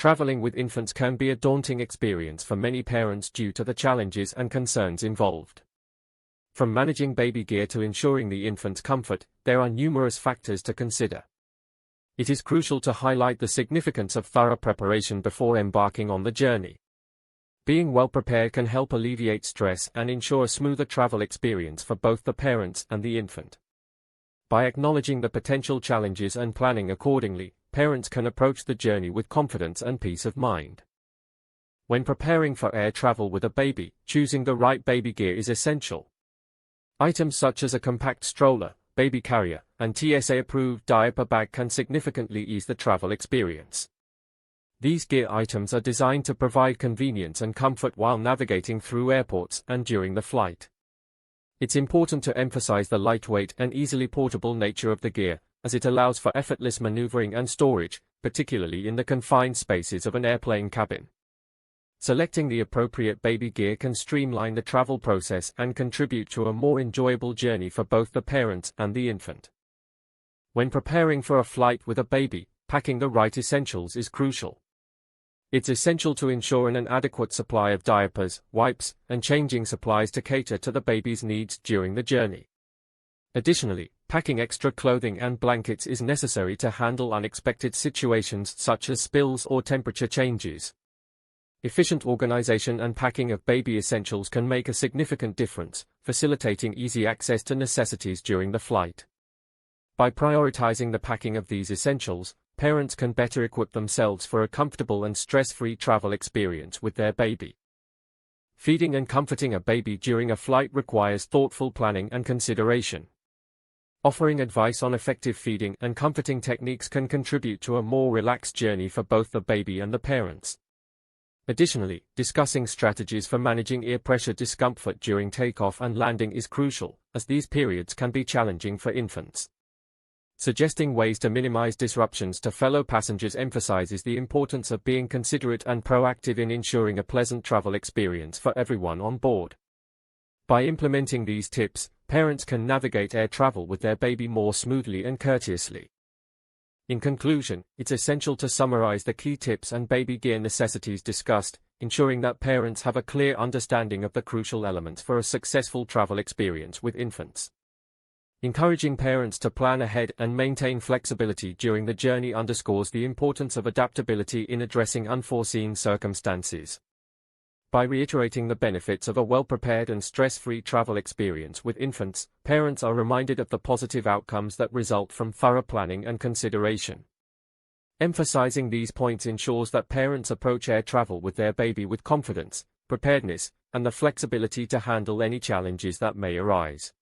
Traveling with infants can be a daunting experience for many parents due to the challenges and concerns involved. From managing baby gear to ensuring the infant's comfort, there are numerous factors to consider. It is crucial to highlight the significance of thorough preparation before embarking on the journey. Being well prepared can help alleviate stress and ensure a smoother travel experience for both the parents and the infant. By acknowledging the potential challenges and planning accordingly, parents can approach the journey with confidence and peace of mind. When preparing for air travel with a baby, choosing the right baby gear is essential. Items such as a compact stroller, baby carrier, and TSA-approved diaper bag can significantly ease the travel experience. These gear items are designed to provide convenience and comfort while navigating through airports and during the flight. It's important to emphasize the lightweight and easily portable nature of the gear, as it allows for effortless maneuvering and storage, particularly in the confined spaces of an airplane cabin. Selecting the appropriate baby gear can streamline the travel process and contribute to a more enjoyable journey for both the parents and the infant. When preparing for a flight with a baby, packing the right essentials is crucial. It's essential to ensure an adequate supply of diapers, wipes, and changing supplies to cater to the baby's needs during the journey. Additionally, packing extra clothing and blankets is necessary to handle unexpected situations such as spills or temperature changes. Efficient organization and packing of baby essentials can make a significant difference, facilitating easy access to necessities during the flight. By prioritizing the packing of these essentials, parents can better equip themselves for a comfortable and stress-free travel experience with their baby. Feeding and comforting a baby during a flight requires thoughtful planning and consideration. Offering advice on effective feeding and comforting techniques can contribute to a more relaxed journey for both the baby and the parents. Additionally, discussing strategies for managing ear pressure discomfort during takeoff and landing is crucial, as these periods can be challenging for infants. Suggesting ways to minimize disruptions to fellow passengers emphasizes the importance of being considerate and proactive in ensuring a pleasant travel experience for everyone on board. By implementing these tips, parents can navigate air travel with their baby more smoothly and courteously. In conclusion, it's essential to summarize the key tips and baby gear necessities discussed, ensuring that parents have a clear understanding of the crucial elements for a successful travel experience with infants. Encouraging parents to plan ahead and maintain flexibility during the journey underscores the importance of adaptability in addressing unforeseen circumstances. By reiterating the benefits of a well-prepared and stress-free travel experience with infants, parents are reminded of the positive outcomes that result from thorough planning and consideration. Emphasizing these points ensures that parents approach air travel with their baby with confidence, preparedness, and the flexibility to handle any challenges that may arise.